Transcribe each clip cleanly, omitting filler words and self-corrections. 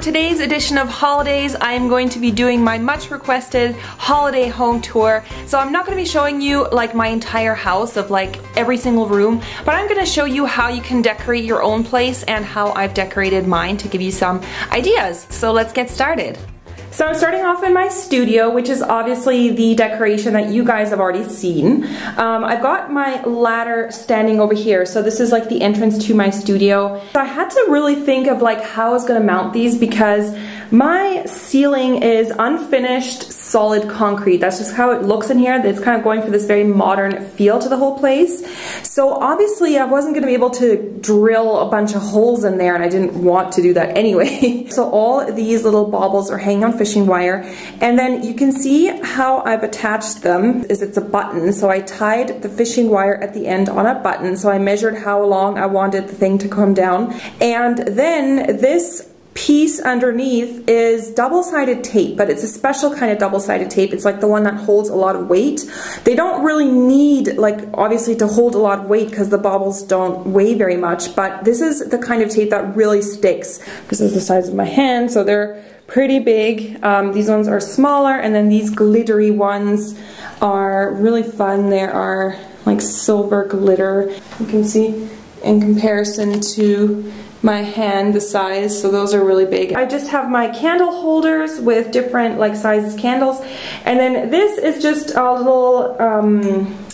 today's edition of Holidays, I am going to be doing my much requested holiday home tour. So I'm not going to be showing you like my entire house of like every single room, but I'm going to show you how you can decorate your own place and how I've decorated mine to give you some ideas. So let's get started. So I'm starting off in my studio, which is obviously the decoration that you guys have already seen. I've got my ladder standing over here, so this is like the entrance to my studio. So I had to really think of like how I was going to mount these because my ceiling is unfinished solid concrete. That's just how it looks in here. It's kind of going for this very modern feel to the whole place. So obviously I wasn't going to be able to drill a bunch of holes in there, and I didn't want to do that anyway. So all these little baubles are hanging on fishing wire, and then you can see how I've attached them is it's a button. So I tied the fishing wire at the end on a button, so I measured how long I wanted the thing to come down, and then this piece underneath is double-sided tape, but it's a special kind of double-sided tape. It's like the one that holds a lot of weight. They don't really need, like, obviously to hold a lot of weight because the baubles don't weigh very much, but this is the kind of tape that really sticks. This is the size of my hand, so they're pretty big. These ones are smaller, and then these glittery ones are really fun. They are like silver glitter. You can see in comparison to my hand, the size, so those are really big. I just have my candle holders with different like sizes candles, and then this is just a little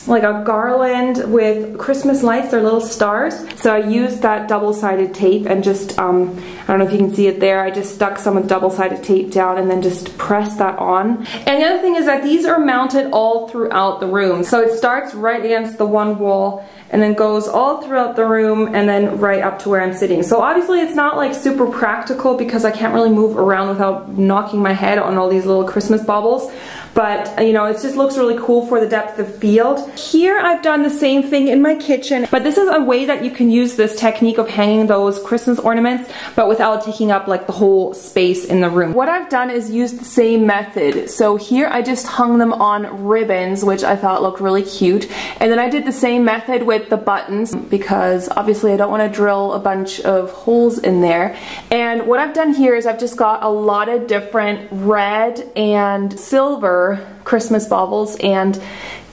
like a garland with Christmas lights. They're little stars. So I used that double-sided tape and just I don't know if you can see it there, I just stuck some of the double-sided tape down and then just pressed that on. And the other thing is that these are mounted all throughout the room. So it starts right against the one wall and then goes all throughout the room and then right up to where I'm sitting. So obviously it's not like super practical because I can't really move around without knocking my head on all these little Christmas baubles. But, you know, it just looks really cool for the depth of field. Here I've done the same thing in my kitchen, but this is a way that you can use this technique of hanging those Christmas ornaments, but without taking up like the whole space in the room. What I've done is use the same method. So here I just hung them on ribbons, which I thought looked really cute. And then I did the same method with the buttons because obviously I don't want to drill a bunch of holes in there. And what I've done here is I've just got a lot of different red and silver Christmas baubles, and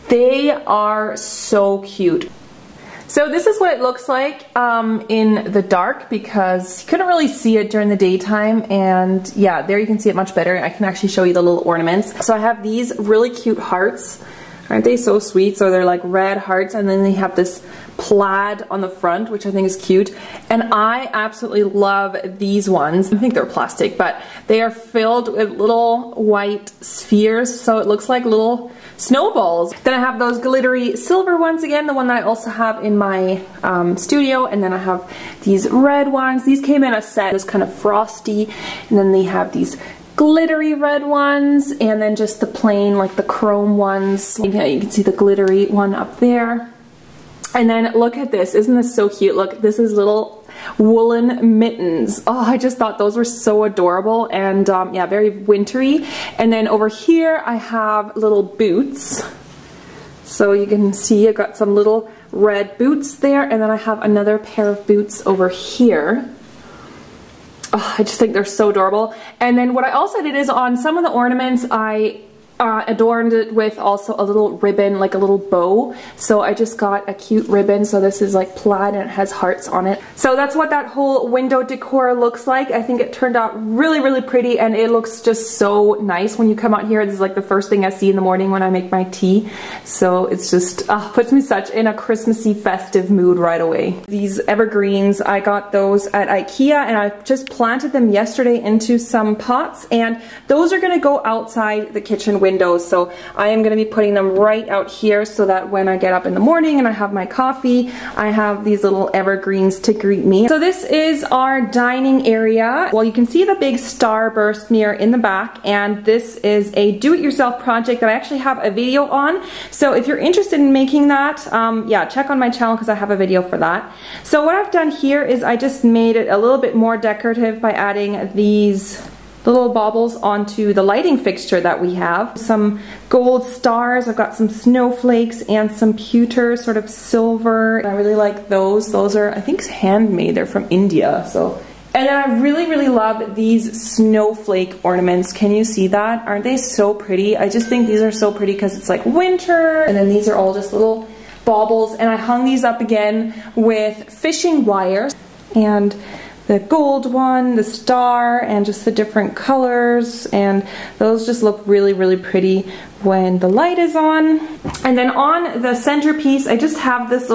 they are so cute. So this is what it looks like in the dark because you couldn't really see it during the daytime, and yeah, there you can see it much better. I can actually show you the little ornaments. So I have these really cute hearts. Aren't they so sweet? So they're like red hearts, and then they have this plaid on the front, which I think is cute. And I absolutely love these ones. I think they're plastic, but they are filled with little white spheres, so it looks like little snowballs. Then I have those glittery silver ones again, the one that I also have in my studio, and then I have these red ones. These came in a set, it's kind of frosty, and then they have these glittery red ones, and then just the plain, like the chrome ones. Yeah, you can see the glittery one up there. And then look at this, isn't this so cute? Look, this is little woolen mittens. Oh, I just thought those were so adorable, and yeah, very wintry. And then over here I have little boots. So you can see I've got some little red boots there, and then I have another pair of boots over here. Oh, I just think they're so adorable. And then what I also did is on some of the ornaments I adorned it with also a little ribbon, like a little bow. So I just got a cute ribbon. So this is like plaid and it has hearts on it. So that's what that whole window decor looks like. I think it turned out really, really pretty, and it looks just so nice when you come out here. This is like the first thing I see in the morning when I make my tea. So it's just puts me such in a Christmassy festive mood right away. These evergreens, I got those at IKEA, and I just planted them yesterday into some pots, and those are gonna go outside the kitchen windows. So I am going to be putting them right out here so that when I get up in the morning and I have my coffee, I have these little evergreens to greet me. So this is our dining area. Well, you can see the big starburst mirror in the back, and this is a do-it-yourself project that I actually have a video on. So if you're interested in making that, yeah, check on my channel because I have a video for that. So what I've done here is I just made it a little bit more decorative by adding these little baubles onto the lighting fixture that we have. Some gold stars, I've got some snowflakes and some pewter, sort of silver. I really like those. Those are, I think, handmade. They're from India, so And then I really, really love these snowflake ornaments. Can you see that? Aren't they so pretty? I just think these are so pretty because it's like winter. And then these are all just little baubles. And I hung these up again with fishing wire. And the gold one, the star, and just the different colors. And those just look really, really pretty when the light is on. And then on the centerpiece, I just have this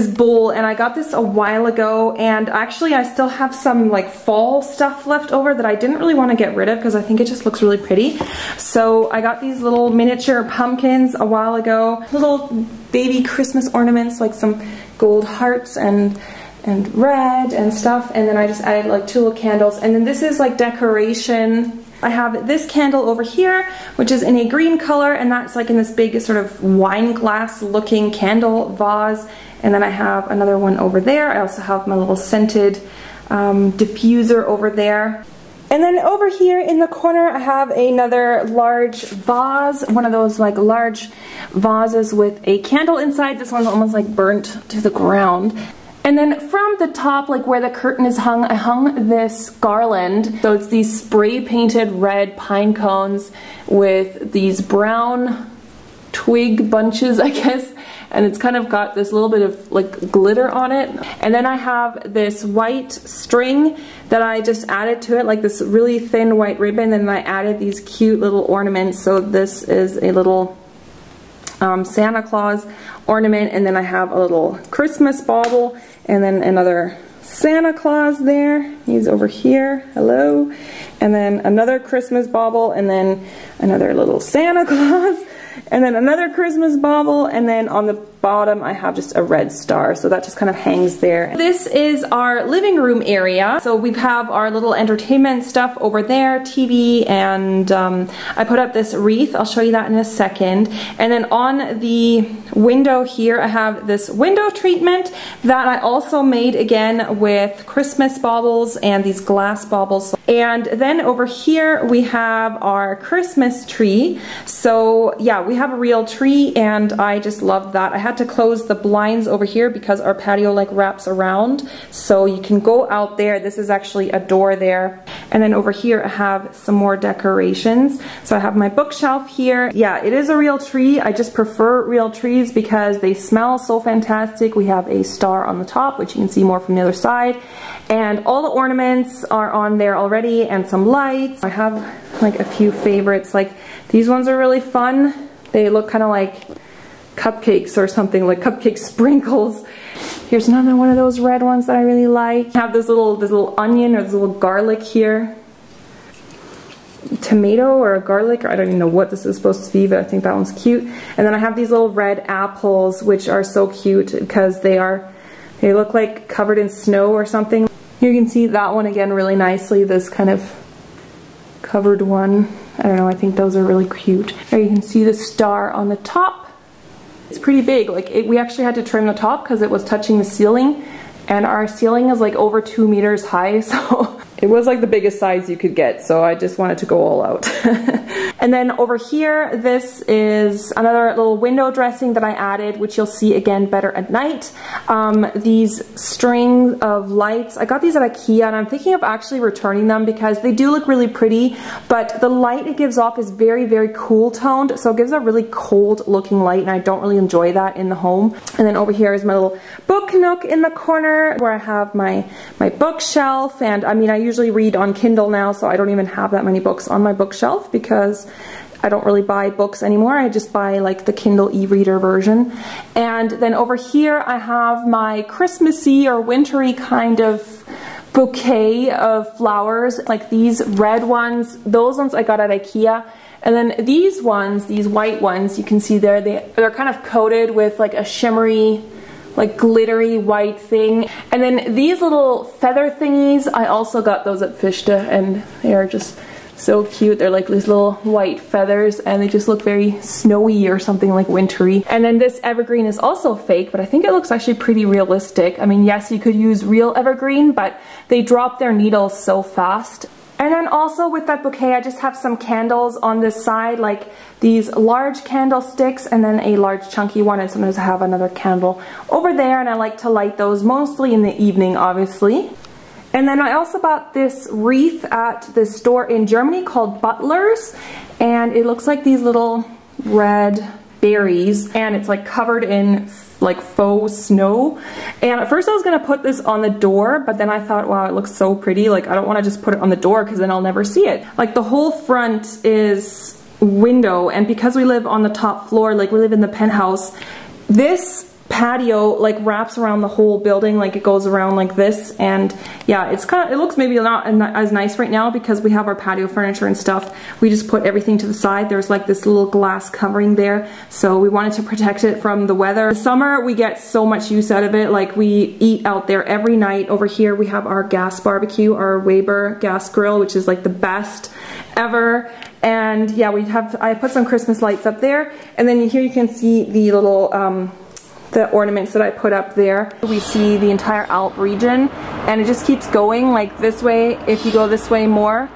bowl, and I got this a while ago, and actually I still have some like fall stuff left over that I didn't really want to get rid of because I think it just looks really pretty. So I got these little miniature pumpkins a while ago, little baby Christmas ornaments, like some gold hearts and red and stuff, and then I just added like 2 little candles. And then this is like decoration. I have this candle over here, which is in a green color, and that's like in this big sort of wine glass looking candle vase. And then I have another one over there. I also have my little scented diffuser over there. And then over here in the corner, I have another large vase, one of those like large vases with a candle inside. This one's almost like burnt to the ground. And then from the top, like where the curtain is hung, I hung this garland. So it's these spray painted red pine cones with these brown twig bunches, I guess. And it's kind of got this little bit of like glitter on it. And then I have this white string that I just added to it, like this really thin white ribbon. And I added these cute little ornaments. So this is a little Santa Claus ornament, and then I have a little Christmas bauble, and then another Santa Claus there. He's over here. Hello. And then another Christmas bauble, and then another little Santa Claus, and then another Christmas bauble, and then on the bottom I have just a red star, so that just kind of hangs there. This is our living room area. So we have our little entertainment stuff over there, TV, and I put up this wreath. I'll show you that in a second. And then on the window here, I have this window treatment that I also made again with Christmas baubles and these glass baubles. And then over here we have our Christmas tree. So yeah, we have a real tree, and I just love that. I had to close the blinds over here because our patio like wraps around, so you can go out there. This is actually a door there. And then over here I have some more decorations. So I have my bookshelf here. Yeah, it is a real tree. I just prefer real trees because they smell so fantastic. We have a star on the top, which you can see more from the other side. And all the ornaments are on there already, and some lights. I have like a few favorites. Like these ones are really fun. They look kind of like cupcakes or something, like cupcake sprinkles. Here's another one of those red ones that I really like. I have this little onion or this little garlic here. Tomato or a garlic, or I don't even know what this is supposed to be, but I think that one's cute. And then I have these little red apples, which are so cute because they look like covered in snow or something. Here you can see that one again really nicely, this kind of covered one. I don't know, I think those are really cute. There you can see the star on the top. It's pretty big. Like we actually had to trim the top because it was touching the ceiling, and our ceiling is like over 2 meters high, so it was like the biggest size you could get, so I just wanted to go all out. And then over here, this is another little window dressing that I added, which you'll see again better at night. These strings of lights, I got these at IKEA, and I'm thinking of actually returning them because they do look really pretty, but the light it gives off is very, very cool toned, so it gives a really cold looking light, and I don't really enjoy that in the home. And then over here is my little book nook in the corner where I have my bookshelf, and I mean, I usually read on Kindle now, so I don't even have that many books on my bookshelf because I don't really buy books anymore. I just buy like the Kindle e-reader version. And then over here I have my Christmassy or wintry kind of bouquet of flowers, like these red ones. Those ones I got at IKEA. And then these ones, these white ones, you can see there, they're kind of coated with like a shimmery, like glittery white thing. And then these little feather thingies, I also got those at Fishta, and they are just so cute. They're like these little white feathers, and they just look very snowy or something, like wintry. And then this evergreen is also fake, but I think it looks actually pretty realistic. I mean, yes, you could use real evergreen, but they drop their needles so fast. And then also with that bouquet, I just have some candles on this side, like these large candlesticks and then a large chunky one, and sometimes I have another candle over there, and I like to light those mostly in the evening, obviously. And then I also bought this wreath at this store in Germany called Butler's, and it looks like these little red berries, and it's like covered in like faux snow. And at first I was gonna put this on the door, but then I thought, wow, it looks so pretty, like I don't want to just put it on the door because then I'll never see it. Like the whole front is window, and because we live on the top floor, like we live in the penthouse, this patio like wraps around the whole building, like it goes around like this. And yeah, it's kind of, it looks maybe not as nice right now because we have our patio furniture and stuff. We just put everything to the side. There's like this little glass covering there, so we wanted to protect it from the weather. In the summer we get so much use out of it, like we eat out there every night. Over here we have our gas barbecue, our Weber gas grill, which is like the best ever. And yeah, I put some Christmas lights up there, and then here you can see the little the ornaments that I put up there. We see the entire Alp region, and it just keeps going like this way. If you go this way more,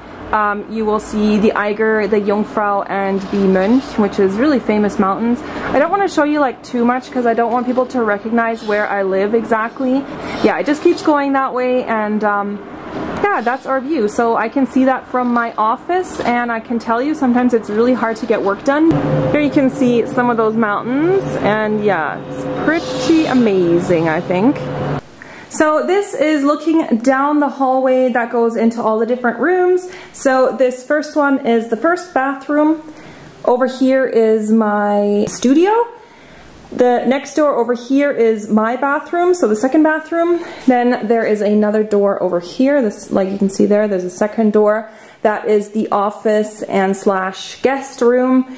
you will see the Eiger, the Jungfrau, and the Mönch, which is really famous mountains. I don't want to show you like too much because I don't want people to recognize where I live exactly. Yeah, it just keeps going that way, and yeah, that's our view. So I can see that from my office, and I can tell you sometimes it's really hard to get work done. Here you can see some of those mountains, and yeah, it's pretty amazing, I think. So this is looking down the hallway that goes into all the different rooms. So this first one is the first bathroom. Over here is my studio. The next door over here is my bathroom, so the second bathroom. Then there is another door over here. This, like you can see there, there's a second door. That is the office and slash guest room.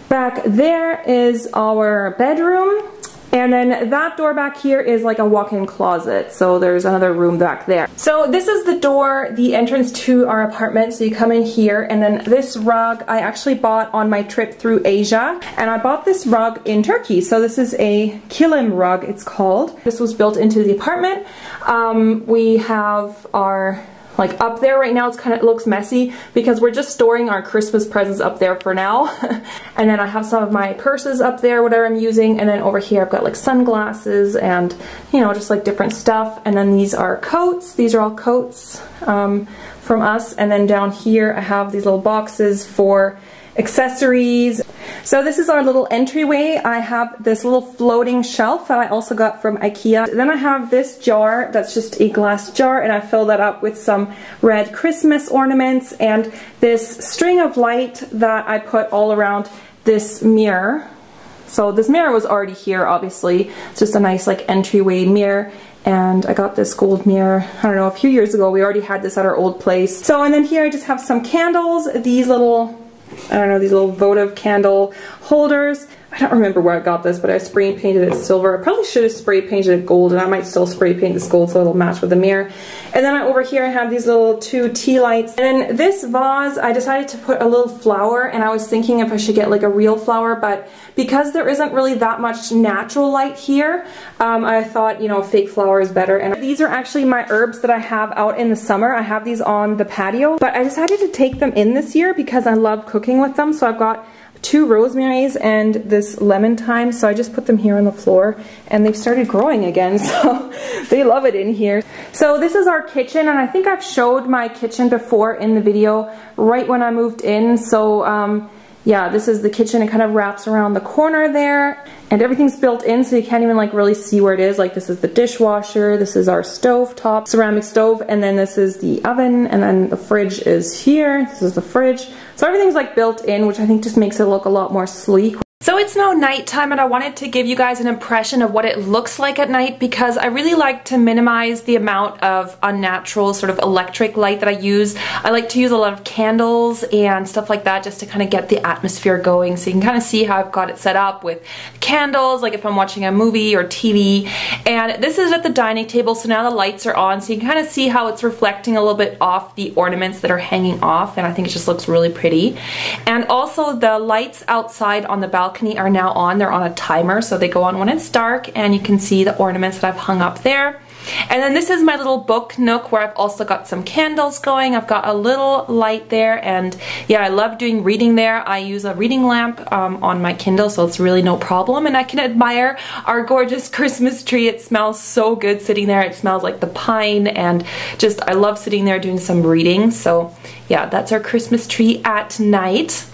Back there is our bedroom. And then that door back here is like a walk-in closet, so there's another room back there. So this is the door, the entrance to our apartment. So you come in here, and then this rug I actually bought on my trip through Asia, and I bought this rug in Turkey. So this is a kilim rug, it's called. This was built into the apartment. We have our like up there right now, it looks messy because we're just storing our Christmas presents up there for now. And then I have some of my purses up there, whatever I'm using, and then over here I've got like sunglasses and, you know, just like different stuff. And then these are coats. These are all coats from us. And then down here I have these little boxes for accessories. So this is our little entryway. I have this little floating shelf that I also got from IKEA. Then I have this jar that's just a glass jar, and I filled that up with some red Christmas ornaments and this string of light that I put all around this mirror. So this mirror was already here, obviously. It's just a nice like entryway mirror. And I got this gold mirror, I don't know, a few years ago. We already had this at our old place. So, and then here I just have some candles, these little, I don't know, these little votive candle holders. I don't remember where I got this, but I spray painted it silver. I probably should have spray painted it gold, and I might still spray paint this gold so it'll match with the mirror. And then over here I have these little 2 tea lights. And then this vase, I decided to put a little flower, and I was thinking if I should get like a real flower, but because there isn't really that much natural light here, I thought, you know, a fake flower is better. And these are actually my herbs that I have out in the summer. I have these on the patio, but I decided to take them in this year because I love cooking with them. So I've got 2 rosemaries and this lemon thyme, so I just put them here on the floor, and they've started growing again, so they love it in here. So this is our kitchen, and I think I've showed my kitchen before in the video right when I moved in. So yeah, this is the kitchen. It kind of wraps around the corner there, and everything's built in, so you can't even like really see where it is. Like this is the dishwasher, this is our stove top, ceramic stove, and then this is the oven, and then the fridge is here. This is the fridge. So everything's like built in, which I think just makes it look a lot more sleek. So it's now nighttime, and I wanted to give you guys an impression of what it looks like at night because I really like to minimize the amount of unnatural sort of electric light that I use. I like to use a lot of candles and stuff like that just to kind of get the atmosphere going, so you can kind of see how I've got it set up with candles, like if I'm watching a movie or TV. And this is at the dining table, so now the lights are on, so you can kind of see how it's reflecting a little bit off the ornaments that are hanging off, and I think it just looks really pretty. And also the lights outside on the balcony are now on. They're on a timer, so they go on when it's dark, and you can see the ornaments that I've hung up there. And then this is my little book nook where I've also got some candles going. I've got a little light there, and yeah, I love doing reading there. I use a reading lamp on my Kindle, so it's really no problem. And I can admire our gorgeous Christmas tree. It smells so good sitting there. It smells like the pine, and just I love sitting there doing some reading. So yeah, that's our Christmas tree at night.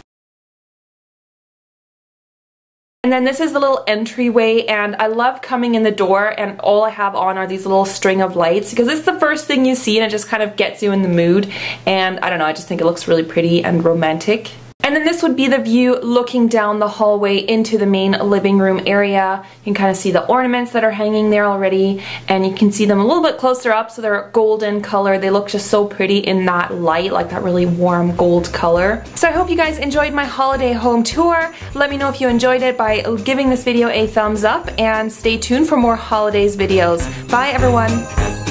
And then this is the little entryway, and I love coming in the door and all I have on are these little string of lights because it's the first thing you see and it just kind of gets you in the mood, and I don't know, I just think it looks really pretty and romantic. And then this would be the view looking down the hallway into the main living room area. You can kind of see the ornaments that are hanging there already, and you can see them a little bit closer up, so they're golden color. They look just so pretty in that light, like that really warm gold color. So I hope you guys enjoyed my holiday home tour. Let me know if you enjoyed it by giving this video a thumbs up, and stay tuned for more holidays videos. Bye everyone!